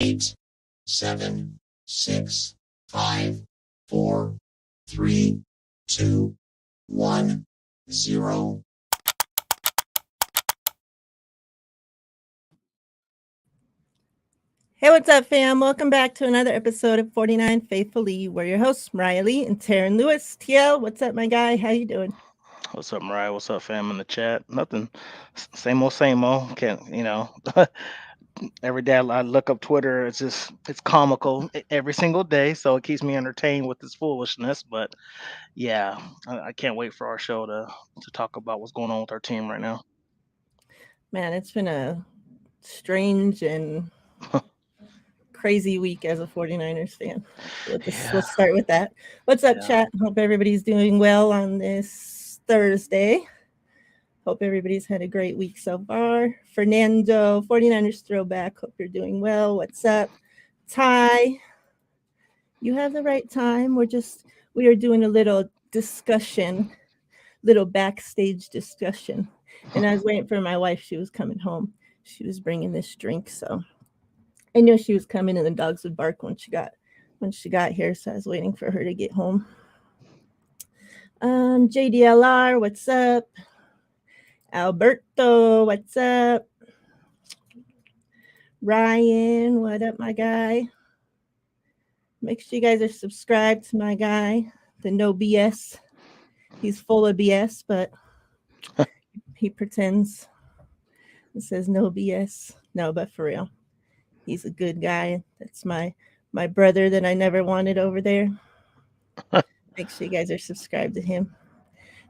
8, 7, 6, 5, 4, 3, 2, 1, 0. Hey, what's up, fam? Welcome back to another episode of 49 Faithfully. We're your hosts, Mariah Lee and Taryn Lewis. TL, what's up, my guy? How you doing? What's up, Mariah? What's up, fam? In the chat. Nothing. Same old, same old. Can't every day I look up Twitter. It's comical every single day, so it keeps me entertained with this foolishness. But yeah, I can't wait for our show to talk about what's going on with our team right now. Man, it's been a strange and crazy week as a 49ers fan. Yeah, Let's start with that. What's up, yeah, chat? Hope everybody's doing well on this Thursday. Hope everybody's had a great week so far. Fernando, 49ers throwback. Hope you're doing well. What's up? Ty, you have the right time. We are doing a little discussion, little backstage discussion. And I was waiting for my wife. She was coming home. She was bringing this drink, so I knew she was coming, and the dogs would bark when she got here. So I was waiting for her to get home. JDLR, what's up? Alberto, what's up? Ryan, what up, my guy? Make sure you guys are subscribed to my guy, the No BS. He's full of BS, but he pretends. It says no BS. No, but for real, he's a good guy. That's my brother that I never wanted over there. Make sure you guys are subscribed to him.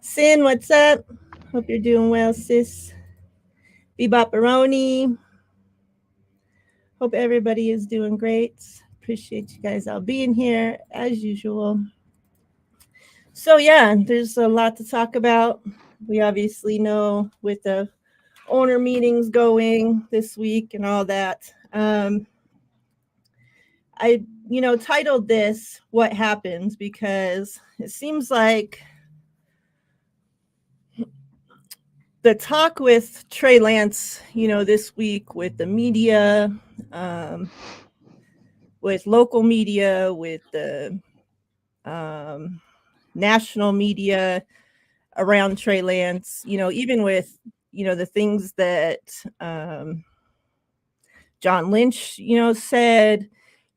Sin, what's up? Hope you're doing well, sis. Bebopperoni. Hope everybody is doing great. Appreciate you guys all being here as usual. So yeah, there's a lot to talk about. We obviously know with the owner meetings going this week and all that. I titled this "What Happens" because it seems like the talk with Trey Lance, this week with the media, um, with local media, with the um, national media around Trey Lance, even with the things that um, John Lynch, said,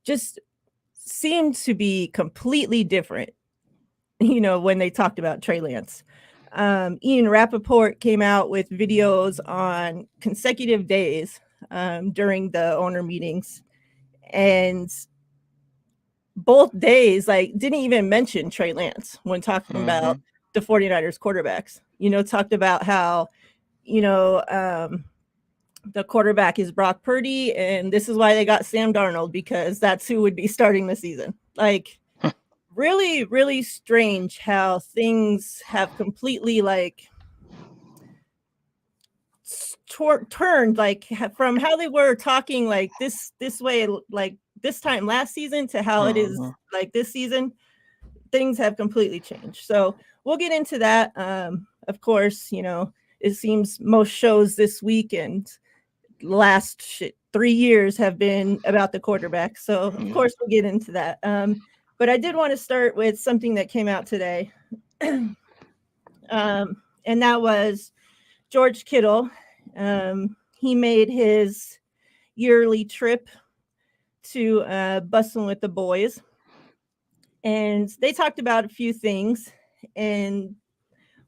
just seemed to be completely different. When they talked about Trey Lance. Ian Rappaport came out with videos on consecutive days during the owner meetings, and both days, like, didn't even mention Trey Lance when talking about hmm the 49ers quarterbacks. Talked about how, you know, um, the quarterback is Brock Purdy, and this is why they got Sam Darnold because that's who would be starting the season. Like, really, really strange how things have completely like turned like from how they were talking like this way like this time last season to how it is hmm like this season. Things have completely changed. So we'll get into that. Of course, it seems most shows this week and last 3 years have been about the quarterback. So of Yeah. course we'll get into that. But I did want to start with something that came out today. And that was George Kittle. He made his yearly trip to Bussin' with the Boys, and they talked about a few things. And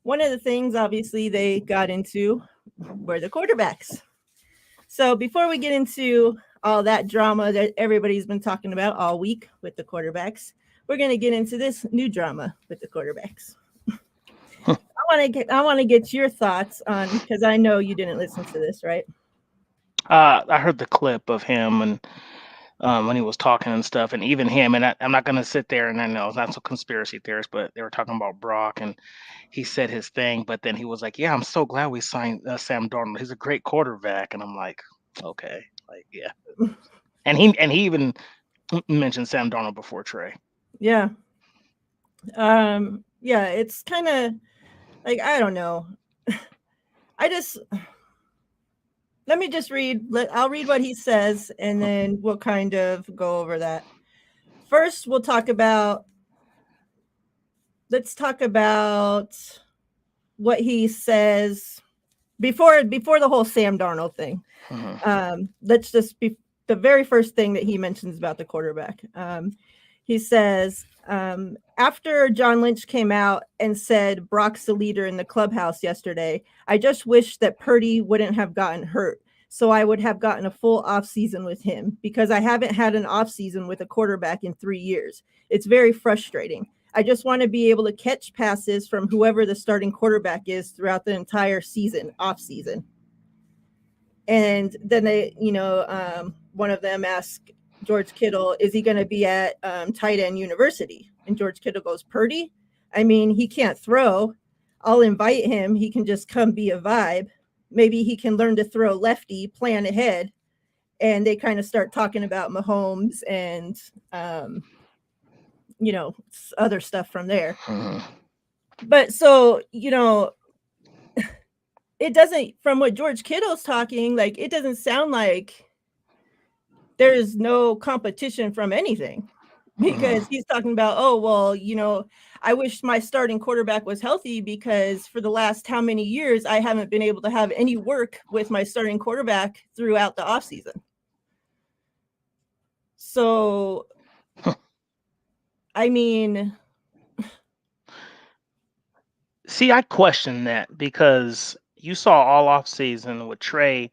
one of the things, obviously, they got into were the quarterbacks. So before we get into all that drama that everybody's been talking about all week with the quarterbacks, we're going to get into this new drama with the quarterbacks. I want to get your thoughts on, because I know you didn't listen to this, right? I heard the clip of him and when he was talking and stuff, and even him. And I'm not gonna sit there and I know it's not so conspiracy theorist, but they were talking about Brock, and he said his thing, but then he was like, "Yeah, I'm so glad we signed Sam Darnold. He's a great quarterback." And I'm like, "Okay, like yeah." And he even mentioned Sam Darnold before Trey. Yeah. Yeah, it's kind of like, I don't know. I just let me just read. I'll read what he says, and then we'll kind of go over that. First, we'll talk about. Let's talk about what he says before the whole Sam Darnold thing. Let's just be the very first thing that he mentions about the quarterback. He says, after John Lynch came out and said Brock's the leader in the clubhouse yesterday, I just wish that Purdy wouldn't have gotten hurt. So I would have gotten a full offseason with him because I haven't had an offseason with a quarterback in 3 years. It's very frustrating. I just want to be able to catch passes from whoever the starting quarterback is throughout the entire season, off season. And then one of them asked George Kittle, is he going to be at tight end university? And George Kittle goes, Purdy? I mean, he can't throw. I'll invite him. He can just come be a vibe. Maybe he can learn to throw lefty, plan ahead. And they kind of start talking about Mahomes and, other stuff from there. But so, it doesn't, from what George Kittle's talking, like, it doesn't sound like there's no competition from anything, because he's talking about, oh, well, I wish my starting quarterback was healthy because for the last how many years I haven't been able to have any work with my starting quarterback throughout the offseason. So, I mean, See, I question that because you saw all off season with Trey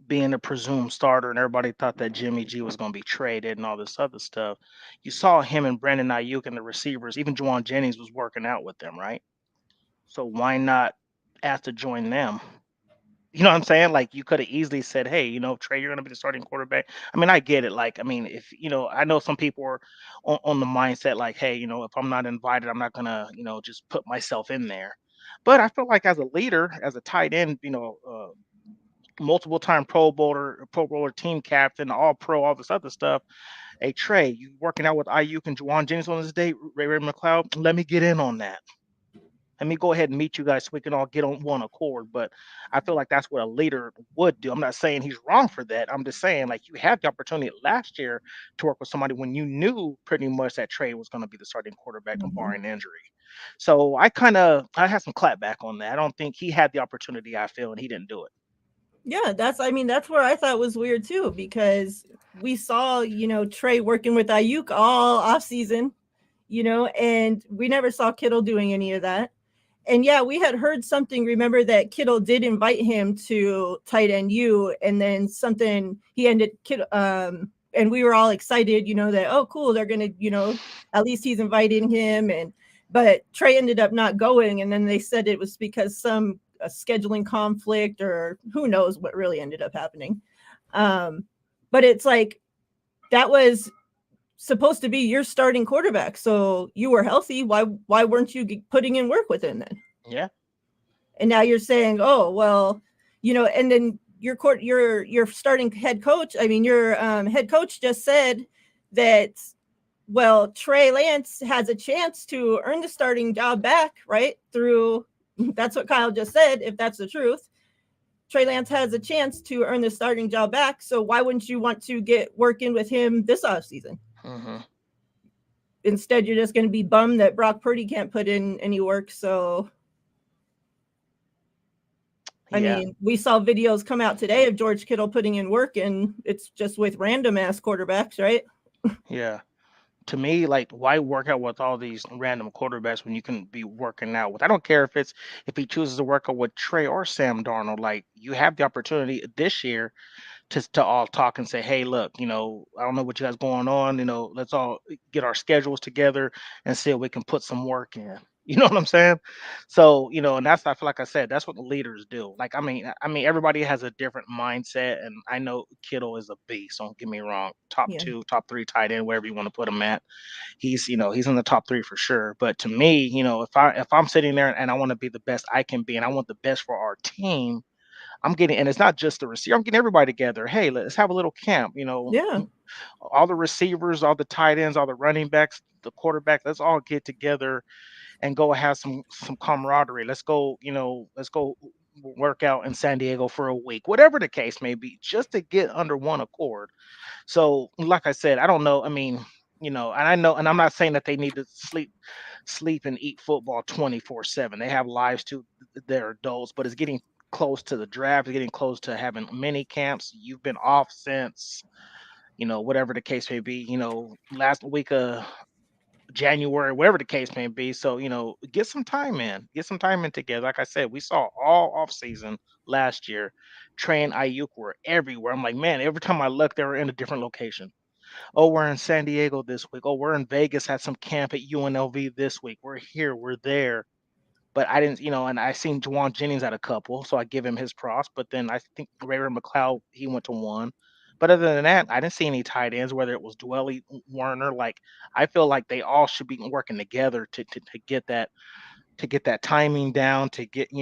being a presumed starter, and everybody thought that Jimmy G was going to be traded and all this other stuff. You saw him and Brandon Ayuk and the receivers, even Juwan Jennings was working out with them, right? So why not ask to join them? You know what I'm saying? Like you could have easily said, "Hey, Trey, you're going to be the starting quarterback." I mean, I get it. Like, I mean, if I know some people are on the mindset like, "Hey, if I'm not invited, I'm not gonna, just put myself in there." But I feel like as a leader, as a tight end, multiple time Pro Bowler, team captain, All Pro, all this other stuff. Hey Trey, you working out with Ayuk and Juwan Jennings on this day, Ray McLeod? Let me get in on that. Let me go ahead and meet you guys so we can all get on one accord. But I feel like that's what a leader would do. I'm not saying he's wrong for that. I'm just saying like you had the opportunity last year to work with somebody when you knew pretty much that Trey was going to be the starting quarterback and barring injury. So I had some clapback on that. I don't think he had the opportunity, I feel, and he didn't do it. yeah, that's where I thought was weird too, because we saw, Trey working with Ayuk all off season, and we never saw Kittle doing any of that. And yeah, we had heard something. Remember that Kittle did invite him to tight end U, and then something he ended and we were all excited, that, oh cool, they're gonna, at least he's inviting him. But Trey ended up not going, and then they said it was because a scheduling conflict, or who knows what really ended up happening. But it's like that was supposed to be your starting quarterback, so you were healthy. Why weren't you putting in work with him then? Yeah. And now you're saying, oh well, and then your starting head coach. I mean, your head coach just said that, well, Trey Lance has a chance to earn the starting job back, right? That's what Kyle just said. If that's the truth, Trey Lance has a chance to earn the starting job back. So why wouldn't you want to get working with him this offseason? Instead, you're just going to be bummed that Brock Purdy can't put in any work. So, I mean, we saw videos come out today of George Kittle putting in work, and it's just with random ass quarterbacks, right? Yeah. To me, like, why work out with all these random quarterbacks when you can be working out with? I don't care if he chooses to work out with Trey or Sam Darnold. Like, you have the opportunity this year to all talk and say, hey, look, I don't know what you guys going on. Let's all get our schedules together and see if we can put some work in. You know what I'm saying? So, and that's I feel like I said, that's what the leaders do. Like, I mean, everybody has a different mindset, and I know Kittle is a beast. Don't get me wrong. Top Yeah. two, top three tight end, wherever you want to put him at. He's in the top three for sure. But to me, if I'm sitting there and I want to be the best I can be, and I want the best for our team, I'm getting, and it's not just the receiver. I'm getting everybody together. Hey, let's have a little camp. Yeah. All the receivers, all the tight ends, all the running backs, the quarterback. Let's all get together and go have some camaraderie. Let's go. Let's go work out in San Diego for a week, whatever the case may be, just to get under one accord. So, like I said, I don't know. I mean, and I know, and I'm not saying that they need to sleep and eat football 24/7. They have lives too. They're adults, but it's getting close to the draft, it's getting close to having mini camps. You've been off since, whatever the case may be, last week of January, whatever the case may be. So, get some time in. Get some time in together. Like I said, we saw all off season last year. Trey and Ayuk were everywhere. I'm like, man, every time I look, they were in a different location. Oh, we're in San Diego this week. Oh, we're in Vegas at some camp at UNLV this week. We're here, we're there. But I didn't, and I seen Juwan Jennings at a couple, so I give him his props. But then I think Raymond McLeod, he went to one. But other than that, I didn't see any tight ends, whether it was Dwelly, Warner. Like, I feel like they all should be working together to get that timing down, to get, to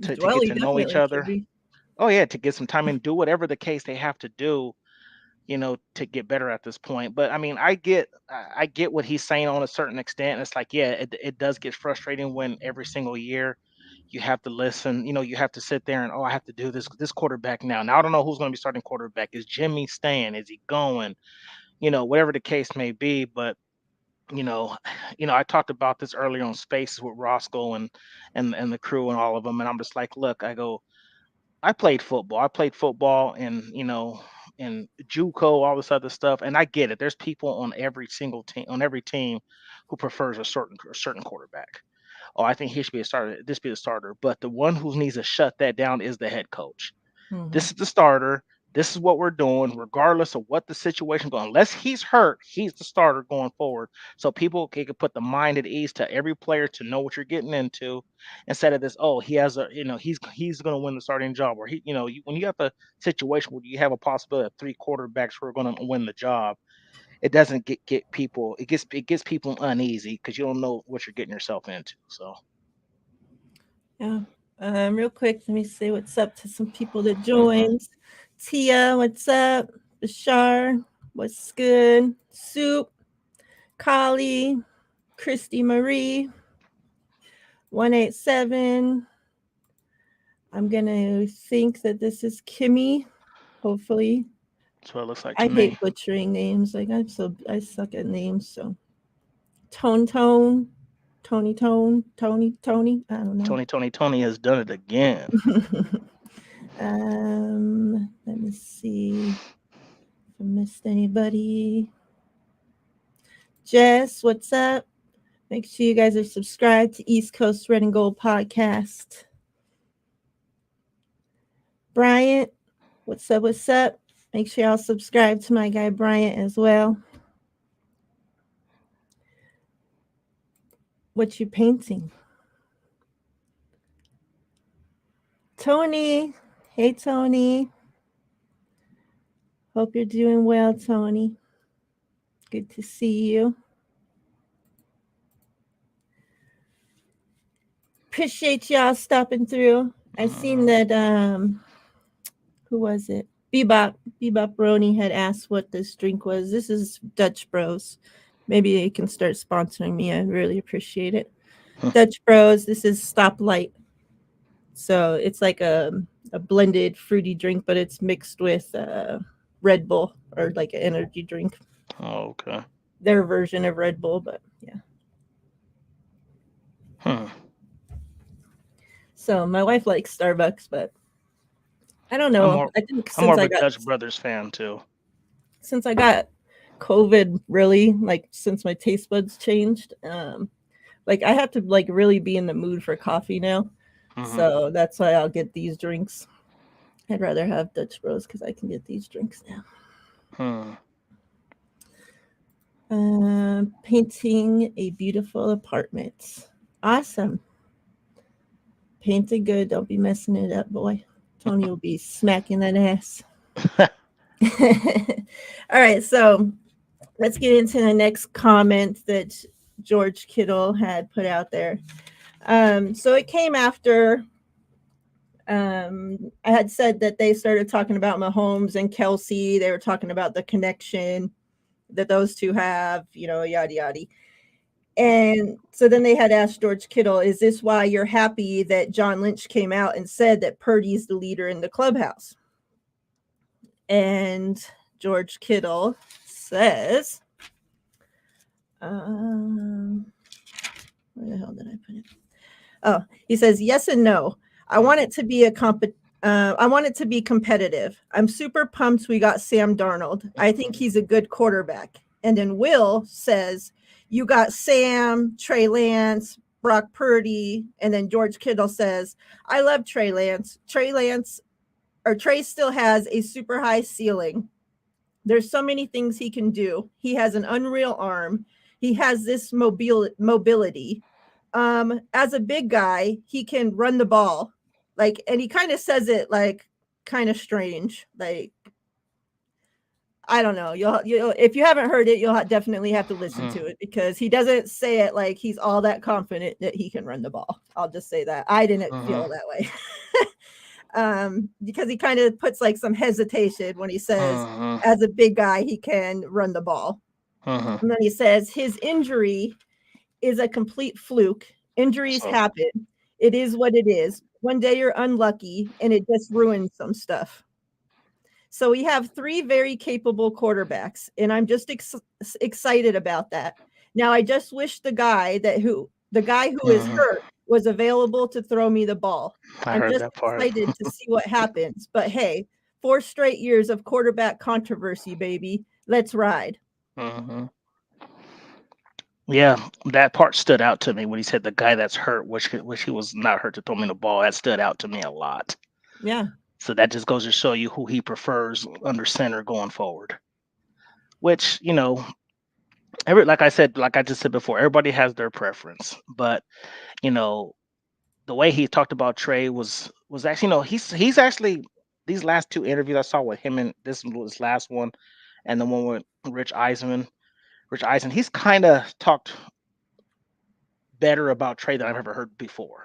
get Dwelly to know each definitely should other. be. Oh yeah, to get some time and do whatever the case they have to do, to get better at this point. But I mean, I get what he's saying on a certain extent. It's like, yeah, it does get frustrating when every single year you have to listen, you have to sit there and, oh, I have to do this quarterback now. Now I don't know who's going to be starting quarterback. Is Jimmy staying? Is he going? Whatever the case may be. But you know, I talked about this earlier on Spaces with Roscoe and the crew and all of them, and I'm just like, look, I go, I played football. I played football and, in JUCO, all this other stuff. And I get it. There's people on every single team, on every team, who prefers a certain quarterback. Oh, I think he should be a starter. This be the starter. But the one who needs to shut that down is the head coach. Mhm. This is the starter. This is what we're doing, regardless of what the situation going. Unless he's hurt, he's the starter going forward. So people can put the mind at ease to every player to know what you're getting into, instead of this. Oh, he has a, he's going to win the starting job, or when you have a situation where you have a possibility of three quarterbacks who are going to win the job, it doesn't get people. It gets people uneasy because you don't know what you're getting yourself into. So Yeah. Real quick, let me say what's up to some people that joined. Tia, what's up? Bashar, what's good? Soup, Kali, Christy Marie, 187. I'm gonna think that this is Kimmy. Hopefully. that's what it looks like I to hate me. butchering names. Like I suck at names, so Tone Tone, Tony Tone, Tony. I don't know. Tony has done it again. Let me see if I missed anybody. Jess, what's up? Make sure you guys are subscribed to East Coast Red and Gold Podcast. Bryant, what's up? What's up? Make sure y'all subscribe to my guy Bryant as well. What you painting? Tony. Hey, Tony. Hope you're doing well, Tony. Good to see you. Appreciate y'all stopping through. I seen that who was it? Bebop Roni had asked what this drink was. This is Dutch Bros. Maybe they can start sponsoring me. I really appreciate it. Dutch Bros. This is Stoplight. So it's like a blended fruity drink, but it's mixed with Red Bull, or like an energy drink. Oh, okay. Their version of Red Bull, but yeah. So my wife likes Starbucks, but I don't know. I think I'm more of a Dutch Brothers fan too. Since I got COVID, really, like since my taste buds changed, like I have to like really be in the mood for coffee now. So that's why I'll get these drinks. I'd rather have Dutch Bros because I can get these drinks now. Painting a beautiful apartment. Awesome. Painted good. Don't be messing it up, boy. Tony will be smacking that ass. All right, so let's get into the next comment that George Kittle had put out there. So it came after I had said that they started talking about Mahomes and Kelsey. They were talking about the connection that those two have, yada yada. And so then they had asked George Kittle, is this why you're happy that John Lynch came out and said that Purdy's the leader in the clubhouse? And George Kittle says, where the hell did I put it? Oh, he says, yes and no. I want it to be I want it to be competitive. I'm super pumped we got Sam Darnold. I think he's a good quarterback. And then Will says, you got Sam, Trey Lance, Brock Purdy. And then George Kittle says, I love Trey Lance. Trey still has a super high ceiling. There's so many things he can do. He has an unreal arm. He has this mobility. As a big guy, he can run the ball. Like, and he kind of says it like kind of strange. Like, I don't know. You'll if you haven't heard it, you'll definitely have to listen to it because he doesn't say it like he's all that confident that he can run the ball. I'll just say that. I didn't feel that way. Because he kind of puts like some hesitation when he says, as a big guy, he can run the ball. And then he says his injury is a complete fluke. Injuries happen. It is what it is. One day you're unlucky and it just ruins some stuff. So we have 3 very capable quarterbacks, and I'm just excited about that. Now I just wish the guy who is hurt was available to throw me the ball. I'm just excited to see what happens. But hey, 4 straight years of quarterback controversy, baby. Let's ride. Yeah, that part stood out to me when he said the guy that's hurt, which he was not hurt to throw me the ball. That stood out to me a lot. Yeah. So that just goes to show you who he prefers under center going forward. Which, like I just said before, everybody has their preference. But, you know, the way he talked about Trey was actually, he's actually these last 2 interviews I saw with him, and this was his last one, and the one with Rich Eisen, he's kind of talked better about Trey than I've ever heard before.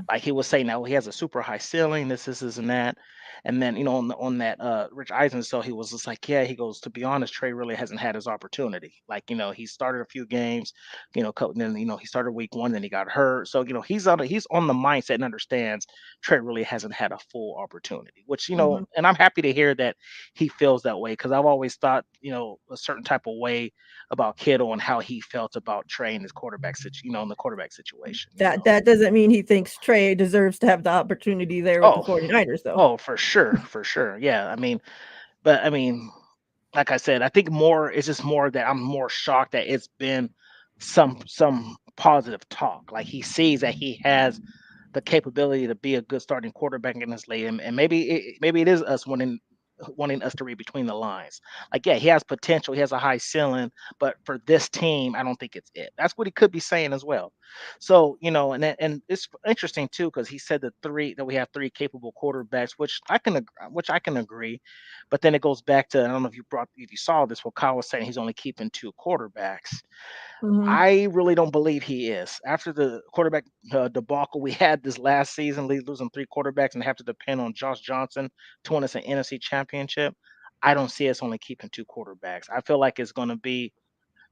Like he was saying now he has a super high ceiling, this and that. And then, on that Rich Eisen, so he was just like, yeah, he goes, to be honest, Trey really hasn't had his opportunity. Like, he started a few games, then, he started week 1, then he got hurt. So, he's on the mindset and understands Trey really hasn't had a full opportunity, which, and I'm happy to hear that he feels that way, because I've always thought, a certain type of way about Kittle and how he felt about Trey and his quarterback in the quarterback situation. That doesn't mean he thinks Trey deserves to have the opportunity there with the 49ers, though. Oh, for sure. Yeah, I mean, like I said, I think it's just more that I'm more shocked that it's been some positive talk. Like he sees that he has the capability to be a good starting quarterback in this league, and maybe it is us wanting us to read between the lines. Like, yeah, he has potential, he has a high ceiling, but for this team, I don't think it's it. That's what he could be saying as well. So, and it's interesting too, because he said that we have 3 capable quarterbacks, which I can agree. But then it goes back to, I don't know if you saw this, what Kyle was saying, he's only keeping 2 quarterbacks. I really don't believe he is. After the quarterback debacle we had this last season, losing 3 quarterbacks and have to depend on Josh Johnson to win us an NFC championship, I don't see us only keeping 2 quarterbacks. I feel like it's going to be,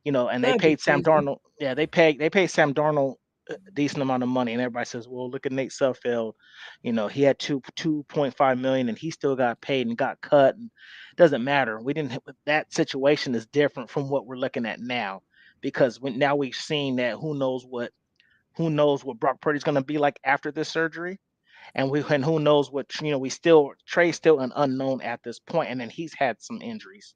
and they That'd be paid Sam crazy. Darnold. Yeah, they paid Sam Darnold a decent amount of money, and everybody says, well, look at Nate Sudfeld. He had 2.5 million, and he still got paid and got cut. And it doesn't matter. We didn't. That situation is different from what we're looking at now, because now we've seen that who knows what Brock Purdy's going to be like after this surgery, and who knows what Trey's still an unknown at this point, and then he's had some injuries.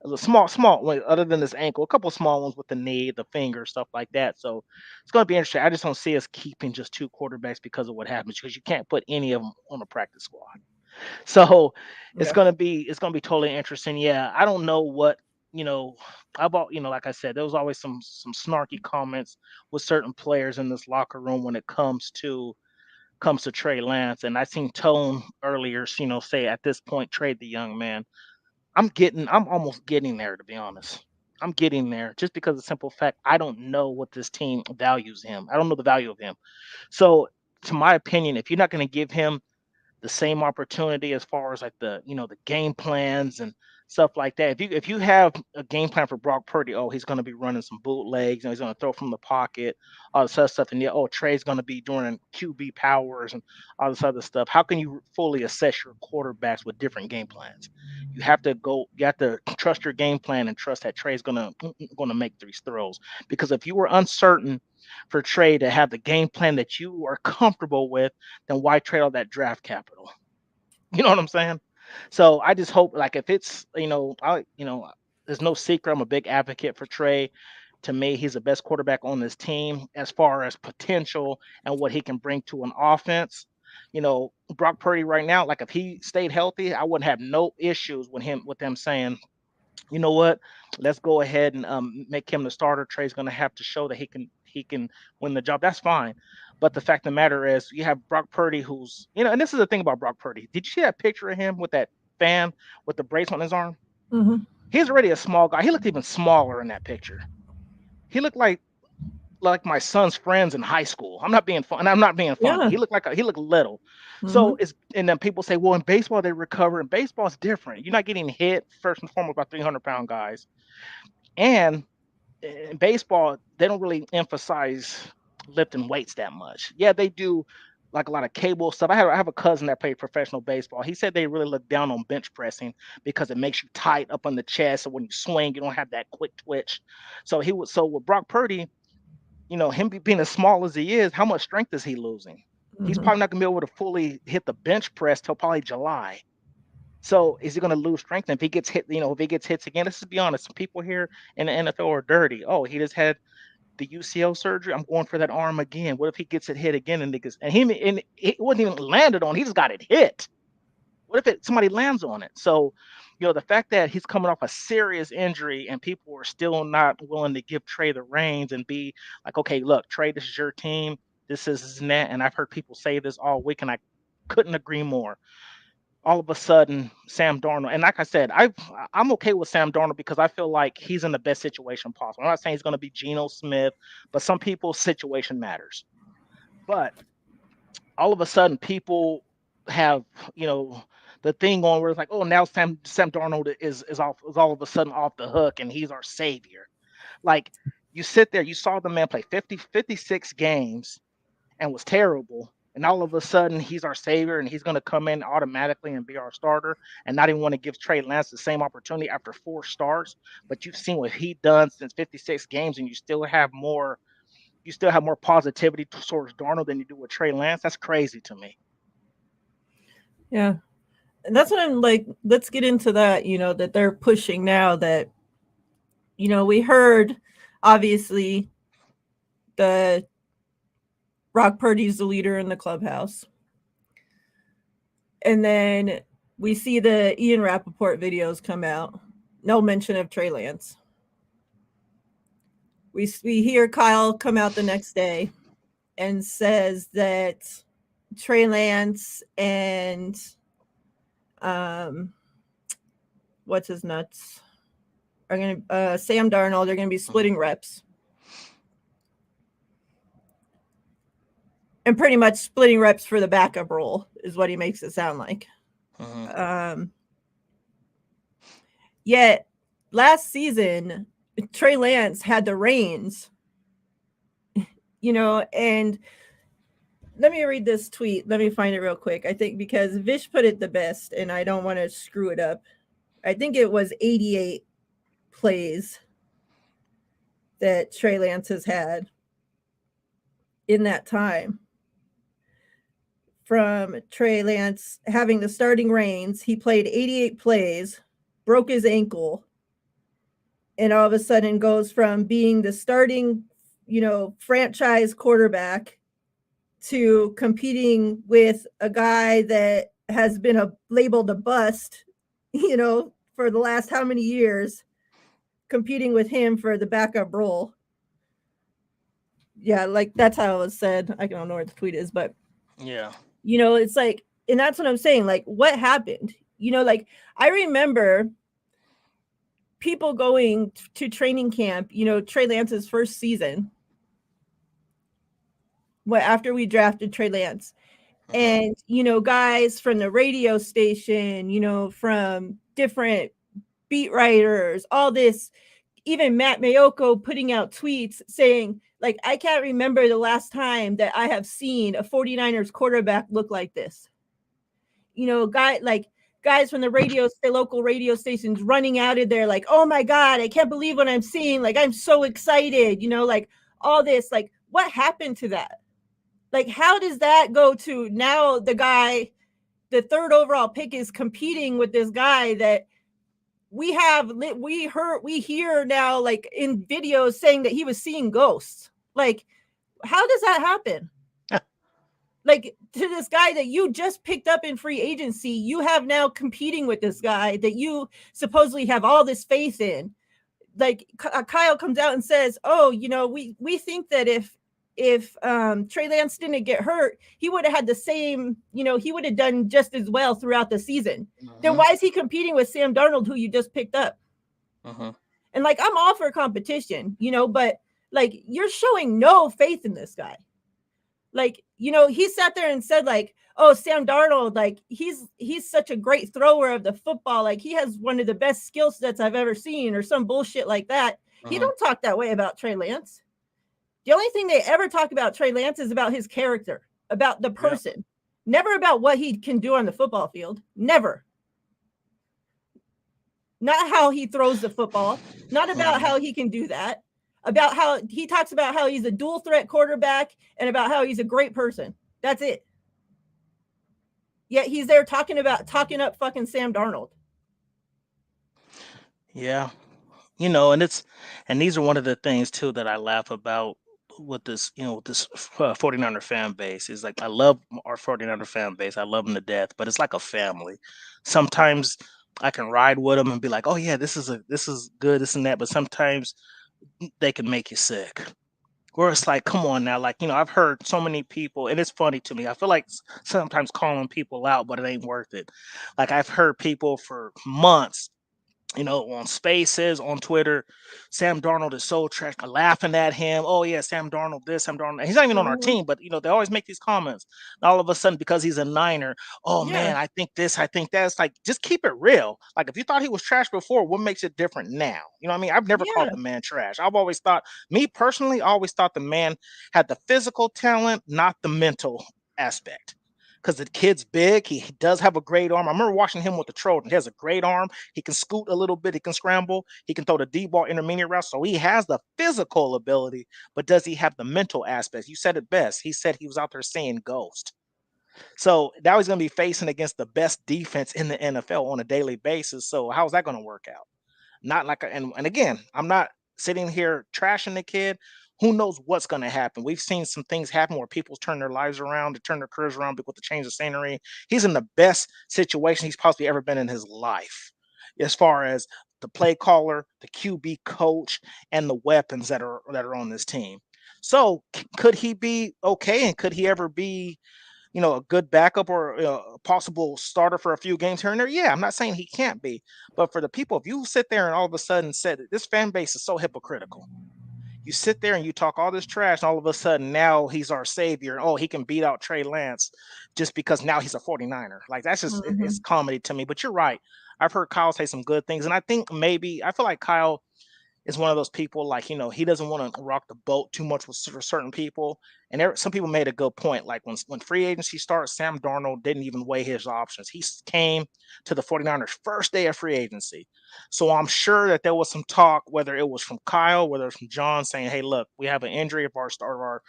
A small like, other than this ankle, a couple of small ones with the knee, the finger, stuff like that. So it's going to be interesting. I just don't see us keeping just 2 quarterbacks because of what happens, because you can't put any of them on a practice squad. So it's Yeah. gonna be totally interesting. Yeah, I don't know what about like I said, there was always some snarky comments with certain players in this locker room when it comes to Trey Lance, and I seen Tone earlier, say at this point trade the young man. I'm almost getting there, to be honest. I'm getting there just because of the simple fact I don't know what this team values him. I don't know the value of him. So, to my opinion, if you're not going to give him the same opportunity as far as like the game plans and stuff like that. If you have a game plan for Brock Purdy, oh, he's going to be running some bootlegs, and he's going to throw from the pocket, all this other stuff, and yeah, oh, Trey's going to be doing QB powers and all this other stuff. How can you fully assess your quarterbacks with different game plans? You have to trust your game plan and trust that Trey's gonna make these throws. Because if you were uncertain for Trey to have the game plan that you are comfortable with, then why trade all that draft capital? You know what I'm saying? So I just hope, like, if it's, there's no secret. I'm a big advocate for Trey. To me, he's the best quarterback on this team as far as potential and what he can bring to an offense. Brock Purdy right now, like if he stayed healthy, I wouldn't have no issues with them saying, you know what, let's go ahead and make him the starter. Trey's going to have to show that he can win the job. That's fine. But the fact of the matter is, you have Brock Purdy, who's, and this is the thing about Brock Purdy. Did you see that picture of him with that fan with the brace on his arm? Mm-hmm. He's already a small guy. He looked even smaller in that picture. He looked like my son's friends in high school. I'm not being fun. I'm not being funny. Yeah. He looked little. So and then people say, well, in baseball they recover. And baseball is different. You're not getting hit first and foremost by 300-pound guys. And in baseball, they don't really emphasize lifting weights that much. Yeah, they do, like a lot of cable stuff. I have a cousin that played professional baseball. He said they really look down on bench pressing because it makes you tight up on the chest. So when you swing, you don't have that quick twitch. So with Brock Purdy, him being as small as he is, how much strength is he losing? He's probably not going to be able to fully hit the bench press till probably July. So is he going to lose strength? And if he gets hit, if he gets hits again, let's just be honest. Some people here in the NFL are dirty. Oh, he just had the UCL surgery. I'm going for that arm again. What if he gets it hit again and it wasn't even landed on? He just got it hit. What if somebody lands on it? So, the fact that he's coming off a serious injury and people are still not willing to give Trey the reins and be like, okay, look, Trey, this is your team. This is that. And I've heard people say this all week, and I couldn't agree more. All of a sudden, Sam Darnold, and like I said, I'm okay with Sam Darnold because I feel like he's in the best situation possible. I'm not saying he's going to be Geno Smith, but some people's situation matters. But all of a sudden, people have, the thing on where it's like, oh, now Sam Darnold is all of a sudden off the hook and he's our savior. Like, you sit there, you saw the man play 56 games and was terrible. And all of a sudden, he's our savior and he's going to come in automatically and be our starter and not even want to give Trey Lance the same opportunity after 4 starts. But you've seen what he done since 56 games, and you still have more positivity towards Darnold than you do with Trey Lance. That's crazy to me. Yeah. And that's what I'm like, let's get into that, that they're pushing now that, we heard, obviously, the Brock Purdy's the leader in the clubhouse. And then we see the Ian Rappaport videos come out. No mention of Trey Lance. We hear Kyle come out the next day and says that Trey Lance and what's his nuts are gonna Sam Darnold are gonna be splitting reps. And pretty much splitting reps for the backup role is what he makes it sound like. Yet last season, Trey Lance had the reins, and let me read this tweet. Let me find it real quick. I think because Vish put it the best, and I don't want to screw it up. I think it was 88 plays that Trey Lance has had in that time. From Trey Lance having the starting reins, he played 88 plays, broke his ankle, and all of a sudden goes from being the starting, franchise quarterback to competing with a guy that has been labeled a bust, for the last how many years, competing with him for the backup role. Yeah, like that's how it was said. I don't know where the tweet is, but yeah. It's like, and that's what I'm saying. Like, what happened? Like, I remember people going to training camp, Trey Lance's first season, after we drafted Trey Lance. And, guys from the radio station, from different beat writers, all this, even Matt Mayoko putting out tweets saying, like, I can't remember the last time that I have seen a 49ers quarterback look like this. Guys from the local radio stations running out of there like, oh my God, I can't believe what I'm seeing. Like, I'm so excited, like all this, like, what happened to that? Like, how does that go to now the third overall pick is competing with this guy that we hear now, like in videos saying that he was seeing ghosts. Like, how does that happen? Like, to this guy that you just picked up in free agency, you have now competing with this guy that you supposedly have all this faith in. Like, Kyle comes out and says, oh, we think that if Trey Lance didn't get hurt, he would have had the same, he would have done just as well throughout the season. Then why is he competing with Sam Darnold, who you just picked up? And like, I'm all for competition, but like, you're showing no faith in this guy. Like, he sat there and said, like, oh, Sam Darnold, like, he's such a great thrower of the football. Like, he has one of the best skill sets I've ever seen, or some bullshit like that. He don't talk that way about Trey Lance. The only thing they ever talk about Trey Lance is about his character, about the person, never about what he can do on the football field. Never. Not how he throws the football, not about how he can do that. About how he talks about how he's a dual threat quarterback and about how he's a great person. That's it. Yet he's there talking up fucking Sam Darnold. Yeah. And these are one of the things too that I laugh about with this, with this 49er fan base is like, I love our 49er fan base. I love them to death, but it's like a family. Sometimes I can ride with them and be like, oh yeah, this is good, this and that. But sometimes they can make you sick. Where it's like, come on now, like, I've heard so many people, and it's funny to me. I feel like sometimes calling people out, but it ain't worth it. Like, I've heard people for months, on Spaces, on Twitter, Sam Darnold is so trash, laughing at him. Oh yeah, Sam Darnold this, Sam Darnold. He's not even on our team, but they always make these comments. And all of a sudden, because he's a Niner, oh man, I think this, I think that. It's like, just keep it real. Like, if you thought he was trash before, what makes it different now? You know what I mean? I've never called the man trash. I've always thought, me personally, I always thought the man had the physical talent, not the mental aspect. Because the kid's big. He does have a great arm. I remember watching him with the Trojans. He has a great arm. He can scoot a little bit. He can scramble. He can throw the deep ball, intermediate route. So he has the physical ability, but does he have the mental aspect? You said it best. He said he was out there saying ghost. So now he's going to be facing against the best defense in the NFL on a daily basis. So how's that going to work out? Not like, and again, I'm not sitting here trashing the kid. Who knows what's going to happen? We've seen some things happen where people turn their lives around, to turn their careers around with the change of scenery. He's in the best situation he's possibly ever been in his life, as far as the play caller, the QB coach, and the weapons that are on this team. So could he be okay, and could he ever be a good backup or a possible starter for a few games here and there? Yeah, I'm not saying he can't be, but for the people, if you sit there and all of a sudden said that this fan base is so hypocritical, you sit there and you talk all this trash, and all of a sudden now he's our savior, and oh, he can beat out Trey Lance just because now he's a 49er. Like, that's just it's comedy to me. But you're right. I've heard Kyle say some good things, and I feel like Kyle is one of those people, like, he doesn't want to rock the boat too much with certain people. And some people made a good point. Like, when free agency starts, Sam Darnold didn't even weigh his options. He came to the 49ers first day of free agency. So I'm sure that there was some talk, whether it was from Kyle, whether it's from John, saying, hey, look, we have an injury of our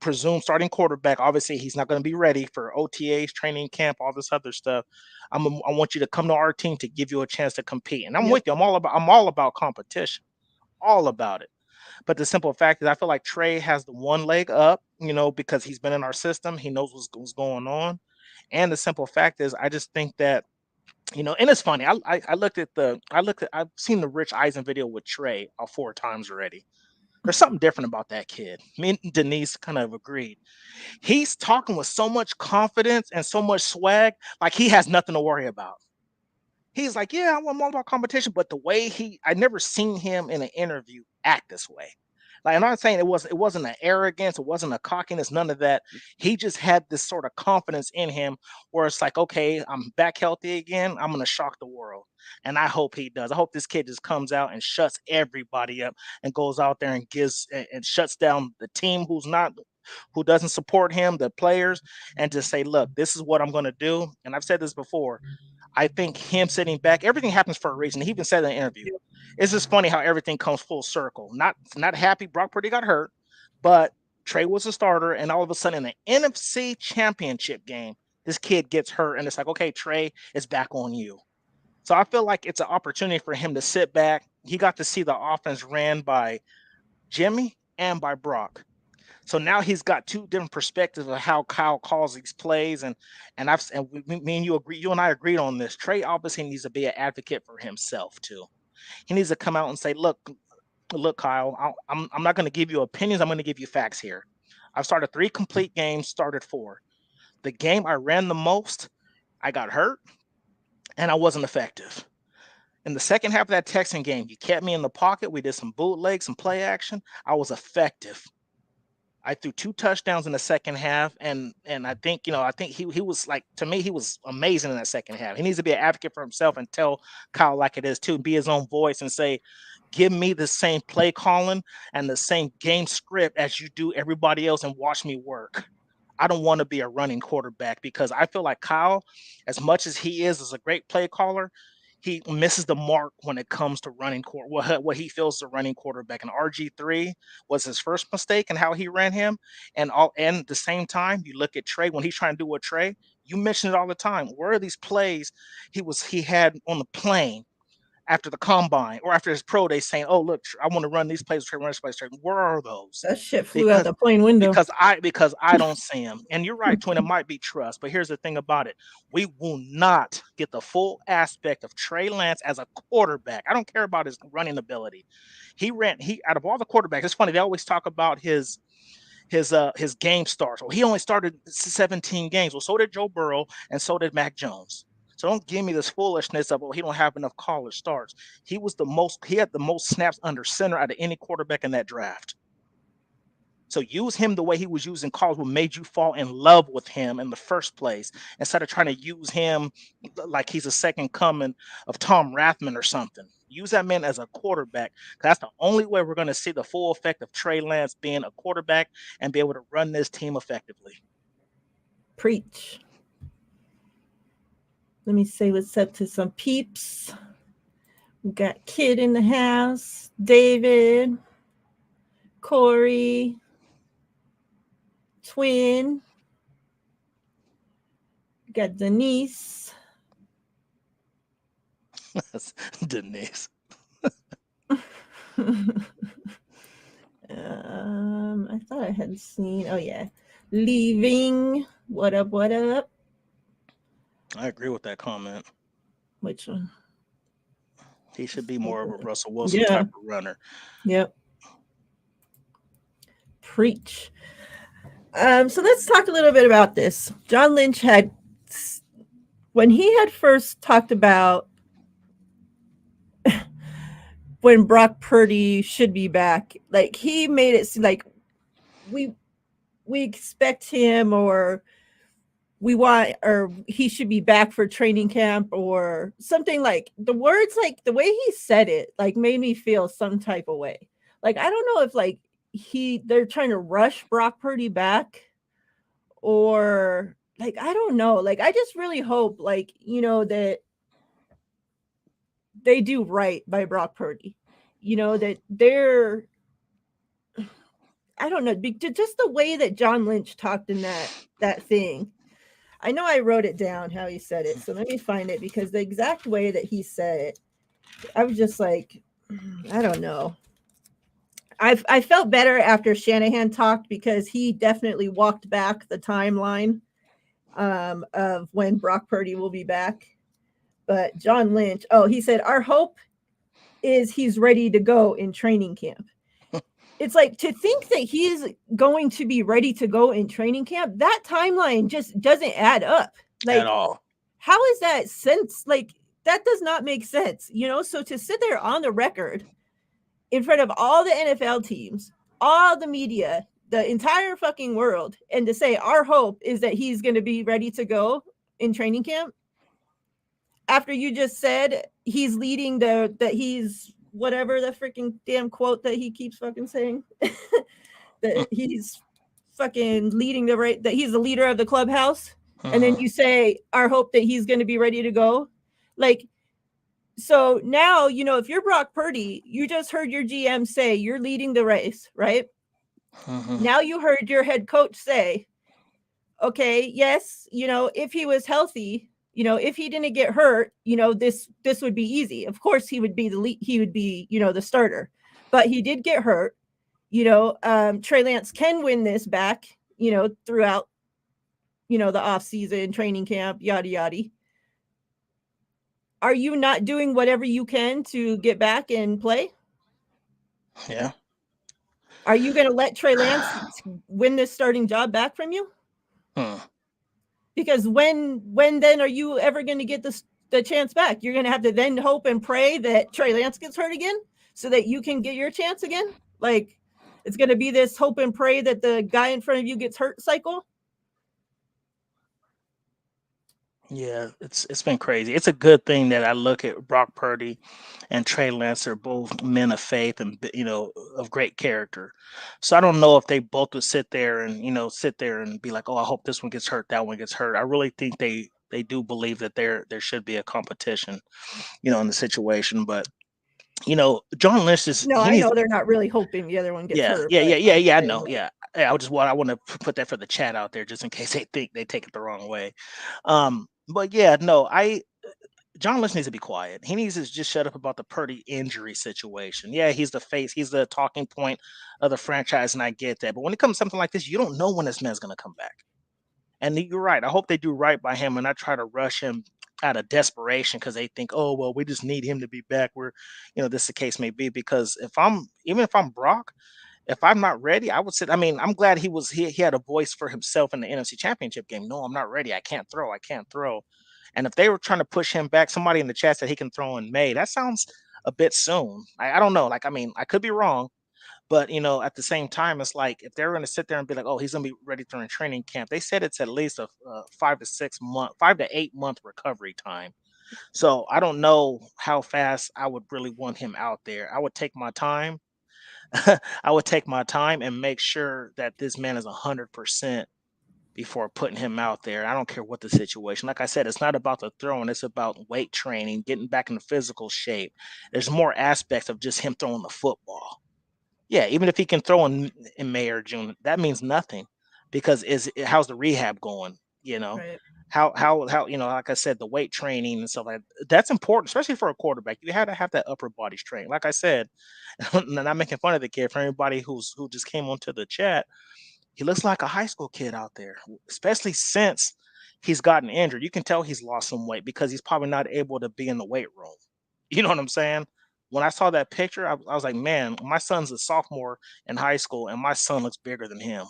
presumed starting quarterback. Obviously, he's not going to be ready for OTAs, training camp, all this other stuff. I want you to come to our team to give you a chance to compete. And I'm with you. I'm all about competition, all about it. But the simple fact is, I feel like Trey has the one leg up, because he's been in our system. He knows what's going on. And the simple fact is, I just think that, and it's funny. I've seen the Rich Eisen video with Trey 4 times already. There's something different about that kid. Me and Denise kind of agreed. He's talking with so much confidence and so much swag, like he has nothing to worry about. He's like, yeah, I'm all about competition, but the way I never seen him in an interview act this way. Like, I'm not saying it wasn't an arrogance, it wasn't a cockiness, none of that. He just had this sort of confidence in him where it's like, okay, I'm back healthy again. I'm gonna shock the world. And I hope he does. I hope this kid just comes out and shuts everybody up and goes out there and gives and shuts down the team who doesn't support him, the players, and just say, look, this is what I'm gonna do. And I've said this before. I think him sitting back, everything happens for a reason. He even said in an interview. It's just funny how everything comes full circle. Not happy Brock Purdy got hurt, but Trey was a starter, and all of a sudden in the NFC Championship game, this kid gets hurt, and it's like, okay, Trey, it's back on you. So I feel like it's an opportunity for him to sit back. He got to see the offense ran by Jimmy and by Brock. So now he's got two different perspectives of how Kyle calls these plays, me and you agree, you and I agreed on this. Trey obviously needs to be an advocate for himself too. He needs to come out and say, look, Kyle, I'm not going to give you opinions. I'm going to give you facts here. I've started 3 complete games, started 4. The game I ran the most, I got hurt, and I wasn't effective. In the second half of that Texan game, you kept me in the pocket. We did some bootlegs, some play action. I was effective. I threw 2 touchdowns in the second half, and I think he was like, to me, he was amazing in that second half. He needs to be an advocate for himself and tell Kyle like it is too, and be his own voice and say, give me the same play calling and the same game script as you do everybody else, and watch me work. I don't want to be a running quarterback, because I feel like Kyle, as much as he is a great play caller, he misses the mark when it comes to running what he feels is a running quarterback. And RG3 was his first mistake in how he ran him. And at the same time, you look at Trey when he's trying to do what Trey, you mention it all the time. Where are these plays he had on the plane after the combine or after his pro day saying, "Oh, look, I want to run these plays, Trey, run this plays, Trey." Where are those? That shit flew out Because the plane window. because I don't see him. And you're right, Twin, it might be trust. But here's the thing about it. We will not get the full aspect of Trey Lance as a quarterback. I don't care about his running ability. He out of all the quarterbacks, it's funny, they always talk about his game starts. Well, he only started 17 games. Well, so did Joe Burrow and so did Mac Jones. So don't give me this foolishness of, well, he don't have enough college starts. He had the most snaps under center out of any quarterback in that draft. So use him the way he was used in college, what made you fall in love with him in the first place, instead of trying to use him like he's a second coming of Tom Rathman or something. Use that man as a quarterback, because that's the only way we're going to see the full effect of Trey Lance being a quarterback and be able to run this team effectively. Preach. Let me say what's up to some peeps. We got Kid in the house, David, Corey, Twin. We got Denise. Denise. I thought I had seen. Oh yeah, leaving. What up? What up? I agree with that comment. Which one? He should be more of a Russell Wilson type of runner. Yep. Preach. So let's talk a little bit about this. John Lynch had, when he had first talked about when Brock Purdy should be back, like he made it seem like we expect him, or we want, or he should be back for training camp or something. Like the words, like the way he said it, like made me feel some type of way. Like, I don't know if like they're trying to rush Brock Purdy back, or like, I don't know. Like, I just really hope, like, that they do right by Brock Purdy, that they're, I don't know, just the way that John Lynch talked in that thing. I know I wrote it down how he said it, so let me find it, because the exact way that he said it, I was just like, I don't know. I felt better after Shanahan talked, because he definitely walked back the timeline of when Brock Purdy will be back. But John Lynch, he said, our hope is he's ready to go in training camp. It's like, to think that he's going to be ready to go in training camp, that timeline just doesn't add up. Like, at all. How is that sense? Like, that does not make sense, So to sit there on the record in front of all the NFL teams all the media, the entire fucking world, and to say our hope is that he's going to be ready to go in training camp after you just said he's leading that he's whatever the freaking damn quote that he keeps fucking saying that he's fucking leading the right, that he's the leader of the clubhouse, and then you say our hope that he's going to be ready to go. Like, so now, you know, if you're Brock Purdy, you just heard your GM say you're leading the race, right? Now you heard your head coach say, okay, yes, you know, if he was healthy, you know, if he didn't get hurt, you know, this would be easy. Of course, he would be the lead, he would be, you know, the starter, but he did get hurt. You know, Trey Lance can win this back, you know, throughout, you know, the off season, training camp, yada yada. Are you not doing whatever you can to get back and play? Yeah. Are you going to let Trey Lance win this starting job back from you? Because when then are you ever going to get the chance back? You're going to have to then hope and pray that Trey Lance gets hurt again so that you can get your chance again. Like, it's going to be this hope and pray that the guy in front of you gets hurt cycle. Yeah, it's been crazy. It's a good thing that I look at Brock Purdy and Trey Lance are both men of faith and of great character. So I don't know if they both would sit there and be like, oh, I hope this one gets hurt, that one gets hurt. I really think they do believe that there should be a competition, in the situation. But John Lynch No, he I needs. know they're not really hoping the other one gets Yeah, hurt, yeah, but yeah, yeah, I'm yeah. I saying, know. like, Yeah, yeah. I want to put that for the chat out there just in case they take it the wrong way. But yeah, no, John Lynch needs to be quiet. He needs to just shut up about the Purdy injury situation. Yeah, he's the face, he's the talking point of the franchise, and I get that. But when it comes to something like this, you don't know when this man's going to come back. And you're right. I hope they do right by him and not try to rush him out of desperation because they think, oh well, we just need him to be back. Where, this the case may be. Because even if I'm Brock, if I'm not ready, I would say. I mean, I'm glad he had a voice for himself in the NFC Championship game. No, I'm not ready. I can't throw. I can't throw. And if they were trying to push him back, somebody in the chat said he can throw in May. That sounds a bit soon. I don't know. Like, I mean, I could be wrong, but at the same time, it's like if they're going to sit there and be like, "Oh, he's going to be ready during training camp," they said it's at least a 5 to 8 month recovery time. So I don't know how fast I would really want him out there. I would take my time. I would take my time and make sure that this man is 100% before putting him out there. I don't care what the situation. Like I said, it's not about the throwing, it's about weight training, getting back in physical shape. There's more aspects of just him throwing the football. Yeah, even if he can throw in May or June, that means nothing because how's the rehab going? You know, right. how like I said, the weight training and stuff like that's important, especially for a quarterback. You have to have that upper body strength. Like I said, and I'm making fun of the kid for anybody who just came onto the chat. He looks like a high school kid out there, especially since he's gotten injured. You can tell he's lost some weight because he's probably not able to be in the weight room. You know what I'm saying? When I saw that picture, I was like, man, my son's a sophomore in high school, and my son looks bigger than him.